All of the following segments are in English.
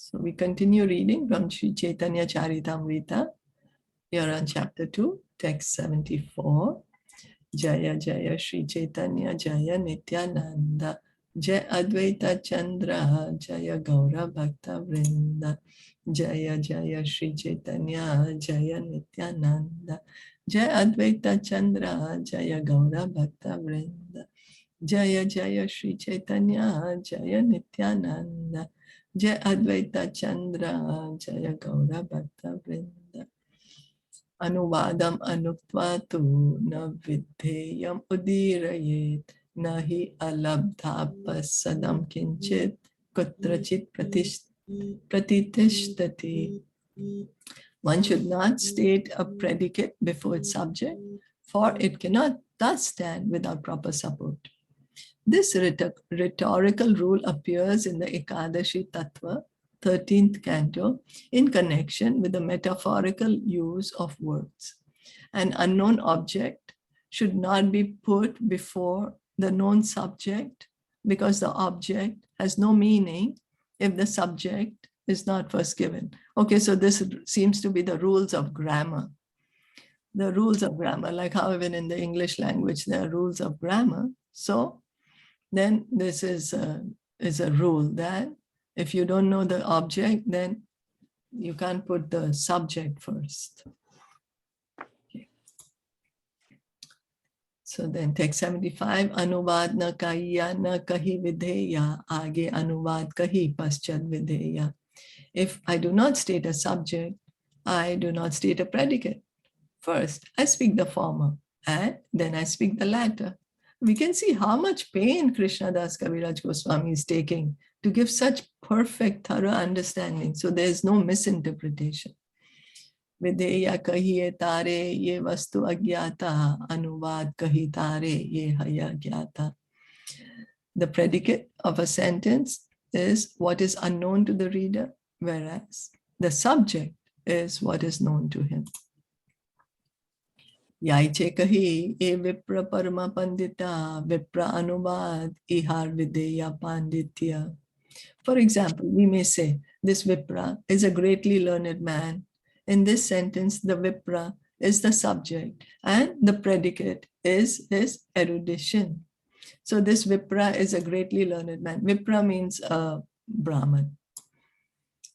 So we continue reading from Sri Caitanya Caritamrita. We are on chapter 2, text 74. Jaya Jaya Sri Caitanya Jaya Nityananda Jaya Advaita Chandra Jaya Gaura Bhakta Vrinda Jaya Jaya Sri Caitanya Jaya Nityananda Jaya Advaita Chandra Jaya Gaura Bhakta Vrinda Jaya Jaya Sri Caitanya Jaya Nityananda Jaya Advaita Chandra Jaya Gaura Bhakta Vrinda. Anuvadam anutvatu na vidheyam udirayet nahi alabdhapasadam kinchit kutrachit pratitishthati. One should not state a predicate before its subject, for it cannot thus stand without proper support. This rhetorical rule appears in the Ekadashi Tattva, 13th canto, in connection with the metaphorical use of words. An unknown object should not be put before the known subject because the object has no meaning if the subject is not first given. Okay, so this seems to be the rules of grammar. The rules of grammar, like how even in the English language there are rules of grammar. So then this is a rule that if you don't know the object, then you can't put the subject first. Okay. So then text 75, Anuvad na kahiya na kahi videya, age anuvad kahi paschad videya. If I do not state a subject, I do not state a predicate. First, I speak the former, and then I speak the latter. We can see how much pain Krishna Das Kaviraj Goswami is taking to give such perfect, thorough understanding. So there is no misinterpretation. Videya kahiye tare ye vastu agyata, anuvad kahi tare ye haya gyata. The predicate of a sentence is what is unknown to the reader, whereas the subject is what is known to him. Yaiche kahi e vipra parma pandita vipra anuvad ihar videya panditya. For example, we may say, this vipra is a greatly learned man. In this sentence, the vipra is the subject and the predicate is his erudition. So this vipra is a greatly learned man. Vipra means a Brahman.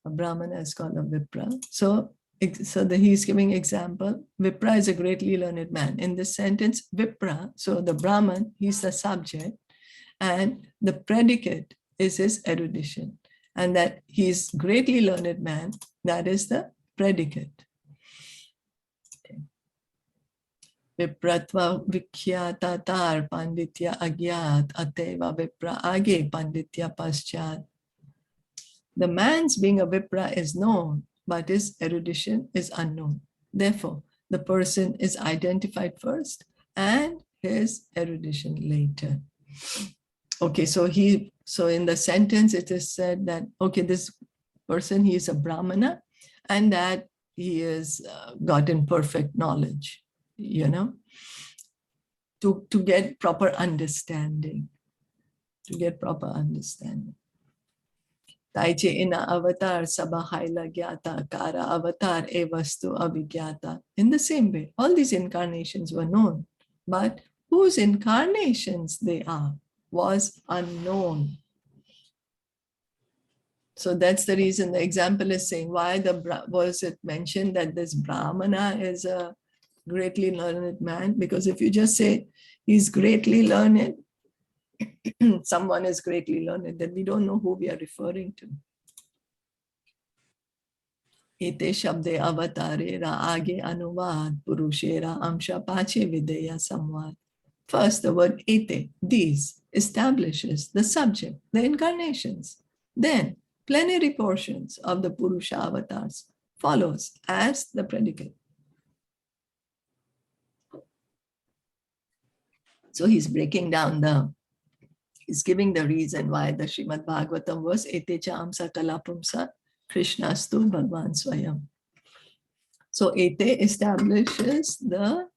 A Brahmana is called a vipra. So he's giving example, Vipra is a greatly learned man. In this sentence, Vipra, so the Brahman, he's the subject, and the predicate is his erudition. And that he's greatly learned man, that is the predicate. Okay. Vipratva vikhyata tar panditya agyat ateva vipra age panditya paschat. The man's being a Vipra is known, but his erudition is unknown. Therefore, the person is identified first and his erudition later. Okay, so in the sentence it is said that, okay, this person, he is a Brahmana and that he has gotten perfect knowledge, you know, to get proper understanding, Taiche ina avatar sabahaila gyata kara avatar e vastu avigyata. In the same way, all these incarnations were known, but whose incarnations they are was unknown. So that's the reason the example is saying why was it mentioned that this Brahmana is a greatly learned man? Because if you just say he's greatly learned, someone is greatly learned, then we don't know who we are referring to. Ete shabde avatarera age anuvad purushera amsha pache videya samvad. First, the word ete, these, establishes the subject, the incarnations. Then, plenary portions of the Purusha avatars follows as the predicate. So he's breaking down he's giving the reason why the Srimad Bhagavatam was Ete cha amsa kalapumsa Krishnastu Bhagwan Swayam. So Ete establishes the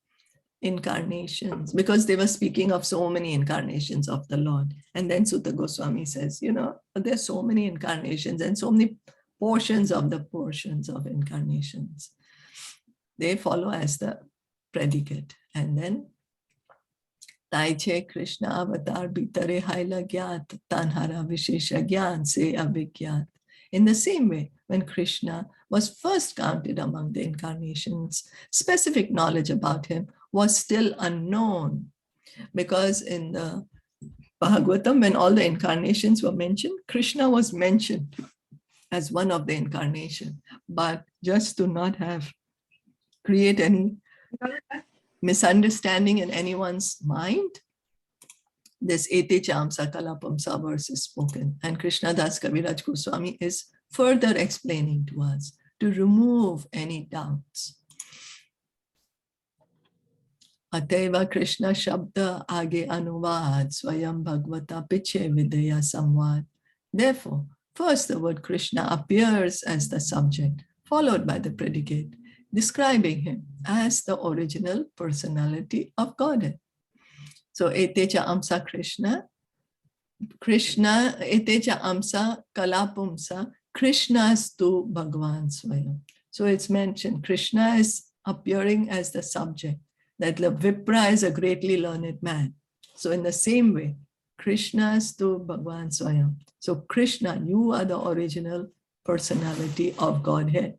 incarnations because they were speaking of so many incarnations of the Lord. And then Sutta Goswami says, you know, there's so many incarnations and so many portions of the portions of incarnations. They follow as the predicate. And then Taiche Krishna avatar bitare haila gyat tanhara vishesha gyan se avigyat. In the same way, when Krishna was first counted among the incarnations, specific knowledge about him was still unknown, because in the Bhagavatam, when all the incarnations were mentioned, Krishna was mentioned as one of the incarnation. But just to not create any misunderstanding in anyone's mind, this Ete Chamsa Kalapamsa verse is spoken. And Krishna Das Kaviraj Goswami is further explaining to us to remove any doubts. Ateva Krishna Shabda Age Anuvad Swayam Bhagavata Piche Vidya Samvad. Therefore, first the word Krishna appears as the subject, followed by the predicate, describing him as the original personality of Godhead. So, Etecha Amsa Krishna, Etecha Amsa Kalapumsa, Krishnastu Bhagavan Swayam. So, it's mentioned Krishna is appearing as the subject, that the Vipra is a greatly learned man. So, in the same way, Krishnastu Bhagavan Swayam. So, Krishna, you are the original personality of Godhead.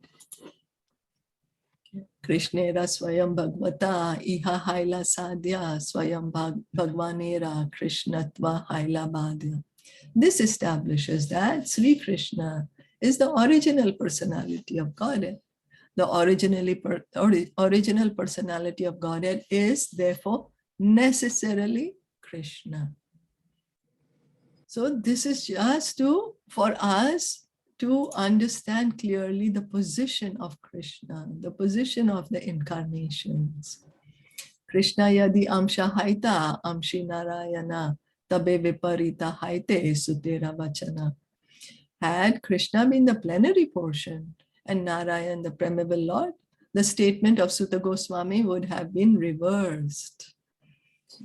Krishnera Swayam Bhagavata Iha Haila Sadhya Swayam Bhagwanera Krishnatva Haila Badhya. This establishes that Sri Krishna is the original personality of Godhead. The original personality of Godhead is therefore necessarily Krishna. So this is just for us to understand clearly the position of Krishna, the position of the incarnations. Krishna yadi amsha haita amshi narayana tabe viparita haite sutera vachana. Had Krishna been the plenary portion and Narayan the primeval Lord, the statement of Sutta Goswami would have been reversed.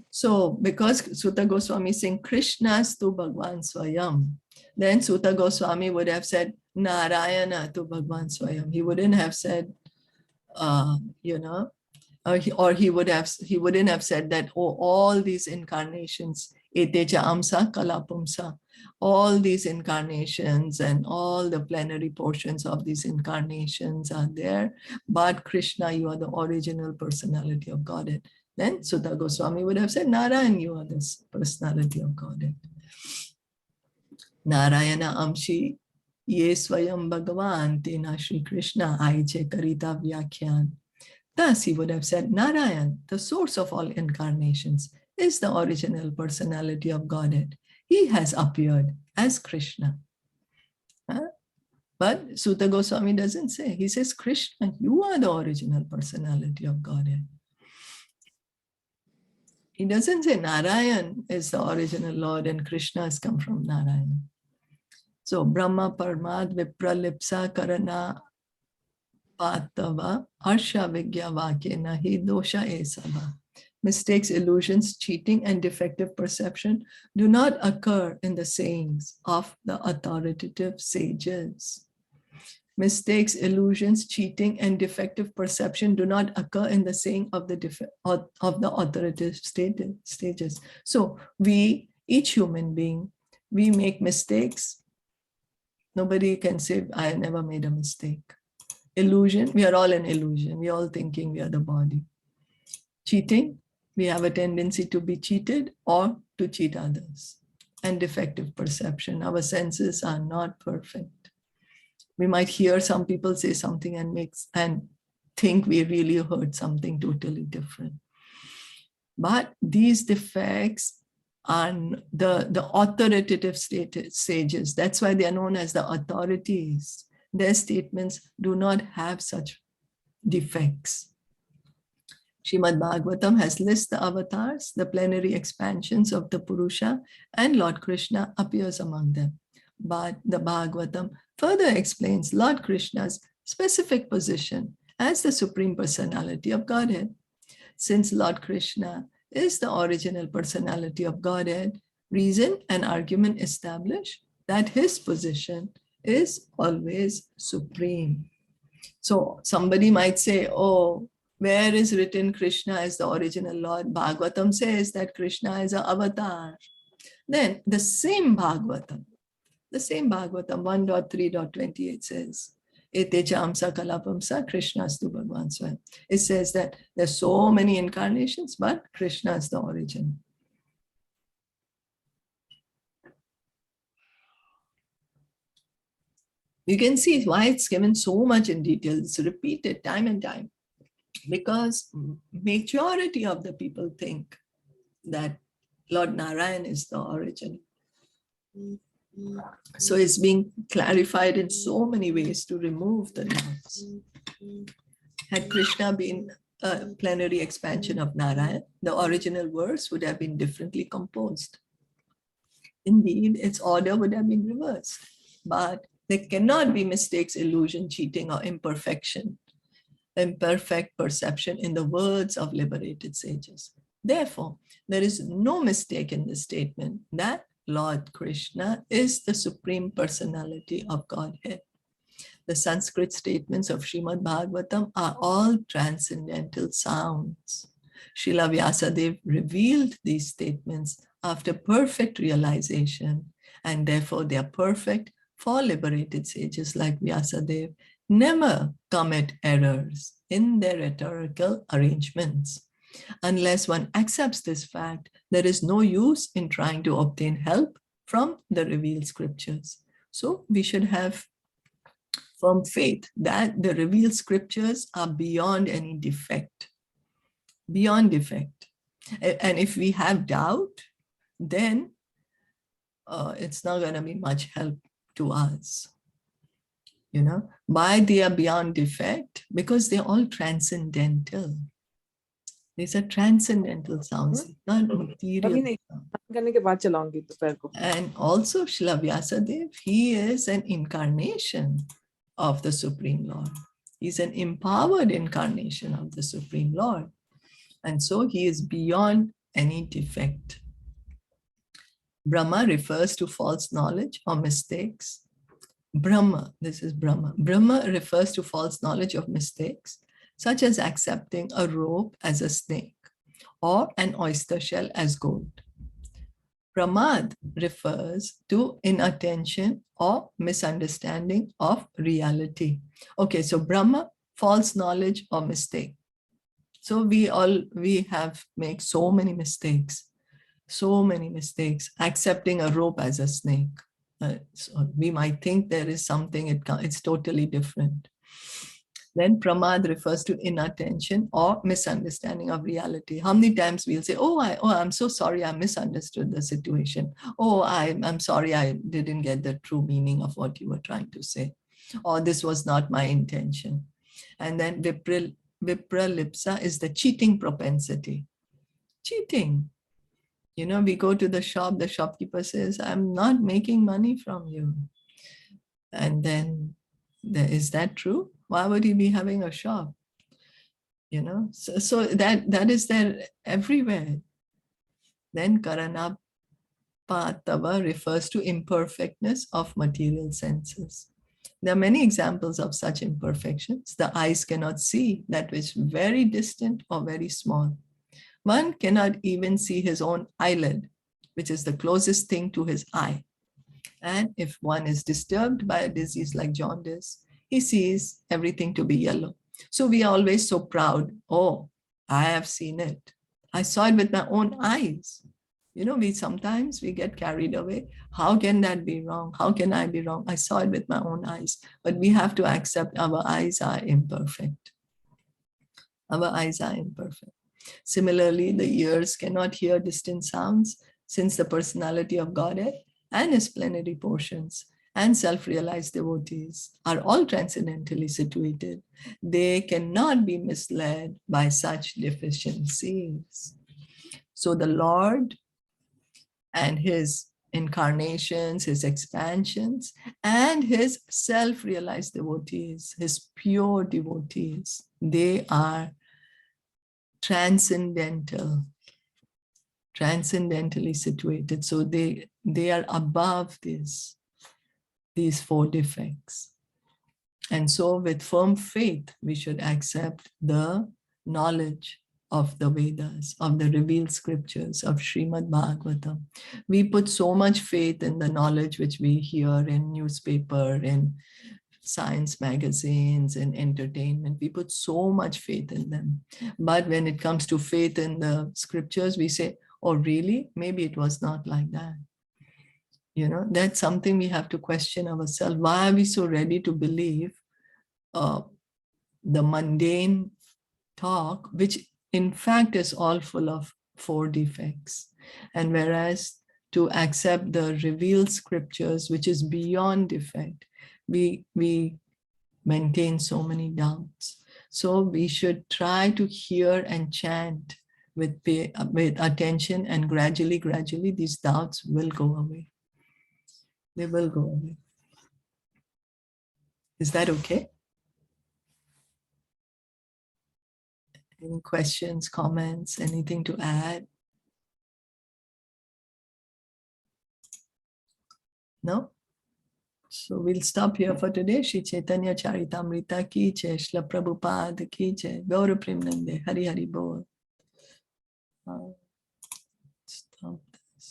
So, because Sutta Goswami is saying Krishna's tu Bhagwan Swayam, then Sutta Goswami would have said Narayana tu Bhagwan Swayam. He wouldn't have said, he wouldn't have said that, oh, all these incarnations, Etecha Amsa Kalapumsa, all these incarnations and all the plenary portions of these incarnations are there, but Krishna, you are the original personality of Godhead. Then Sutta Goswami would have said, Narayan, you are the personality of Godhead. Narayana Amshi Ye Swayam Bhagavan Tena Shri Krishna Aiche Karita Vyakhyan. Thus he would have said, Narayan, the source of all incarnations, is the original personality of Godhead. He has appeared as Krishna. But Sutta Goswami doesn't say. He says, Krishna, you are the original personality of Godhead. He doesn't say Narayan is the original Lord and Krishna has come from Narayan. So, Brahma Parmad Vipralipsa Karana Patava Harsha Vigya Vakya Nahi Dosha Esava. Mistakes, illusions, cheating, and defective perception do not occur in the sayings of the authoritative sages. Mistakes, illusions, cheating, and defective perception do not occur in the saying of the authoritative stages. So each human being, we make mistakes. Nobody can say, I never made a mistake. Illusion, we are all an illusion. We are all thinking we are the body. Cheating, we have a tendency to be cheated or to cheat others. And defective perception, our senses are not perfect. We might hear some people say something and think we really heard something totally different. But these defects are the authoritative sages. That's why they are known as the authorities. Their statements do not have such defects. Srimad Bhagavatam has listed the avatars, the plenary expansions of the Purusha, and Lord Krishna appears among them. But the Bhagavatam further explains Lord Krishna's specific position as the Supreme Personality of Godhead. Since Lord Krishna is the original personality of Godhead, reason and argument establish that his position is always supreme. So somebody might say, oh, where is written Krishna as the original Lord? Bhagavatam says that Krishna is an avatar. Then the same Bhagavatam 1.3.28 says, Ete chamsa kalapamsa Krishnastu Bhagwan Swayam. It says that there's so many incarnations, but Krishna is the origin. You can see why it's given so much in detail. It's repeated time and time, because majority of the people think that Lord Narayan is the origin. So it's being clarified in so many ways to remove the doubts. Had Krishna been a plenary expansion of Narayan, the original verse would have been differently composed. Indeed, its order would have been reversed. But there cannot be mistakes, illusion, cheating, or imperfect perception in the words of liberated sages. Therefore, there is no mistake in the statement that Lord Krishna is the Supreme Personality of Godhead. The Sanskrit statements of Srimad Bhagavatam are all transcendental sounds. Srila Vyasadeva revealed these statements after perfect realization, and therefore they are perfect for liberated sages like Vyasadeva never commit errors in their rhetorical arrangements. Unless one accepts this fact, there is no use in trying to obtain help from the revealed scriptures. So we should have firm faith that the revealed scriptures are beyond any defect, beyond defect. And if we have doubt, then it's not going to be much help to us. You know, why they are beyond defect? Because they're all transcendental. These are transcendental sounds, not material. And also Srila Vyasadeva, he is an incarnation of the Supreme Lord. He's an empowered incarnation of the Supreme Lord. And so he is beyond any defect. Brahma refers to false knowledge or mistakes. Brahma, this is Brahma. Brahma refers to false knowledge of mistakes, such as accepting a rope as a snake or an oyster shell as gold. Pramad refers to inattention or misunderstanding of reality. Okay, so Brahma, false knowledge or mistake. So we have made so many mistakes, accepting a rope as a snake. So we might think there is something, it's totally different. Then Pramad refers to inattention or misunderstanding of reality. How many times we'll say, I'm so sorry, I misunderstood the situation. Oh, I'm sorry, I didn't get the true meaning of what you were trying to say. Or this was not my intention. And then Vipralipsa is the cheating propensity. Cheating. You know, we go to the shop, the shopkeeper says, I'm not making money from you. And then, is that true? Why would he be having a shop? You know, so that is there everywhere. Then Karanapatava refers to imperfectness of material senses. There are many examples of such imperfections. The eyes cannot see that which is very distant or very small. One cannot even see his own eyelid, which is the closest thing to his eye. And if one is disturbed by a disease like jaundice, he sees everything to be yellow. So we are always so proud. Oh, I have seen it. I saw it with my own eyes. You know, sometimes we get carried away. How can that be wrong? How can I be wrong? I saw it with my own eyes. But we have to accept our eyes are imperfect. Our eyes are imperfect. Similarly, the ears cannot hear distant sounds, since the personality of Godhead and his plenary portions and self-realized devotees are all transcendentally situated. They cannot be misled by such deficiencies. So the Lord and his incarnations, his expansions, and his self-realized devotees, his pure devotees, they are transcendentally situated. So they are above this. these 4 defects. And so with firm faith, we should accept the knowledge of the Vedas, of the revealed scriptures of Srimad Bhagavatam. We put so much faith in the knowledge which we hear in newspaper, in science magazines, in entertainment. We put so much faith in them. But when it comes to faith in the scriptures, we say, oh, really? Maybe it was not like that. You know, that's something we have to question ourselves. Why are we so ready to believe the mundane talk, which in fact is all full of 4 defects? And whereas to accept the revealed scriptures, which is beyond defect, we maintain so many doubts. So we should try to hear and chant with attention, and gradually these doubts will go away. They will go away. Is that okay? Any questions, comments, anything to add? No? So we'll stop here for today. Shri Caitanya Caritamrita ki jai, Srila Prabhupada ki jai, Gaura Premanande, Hari Hari Bol.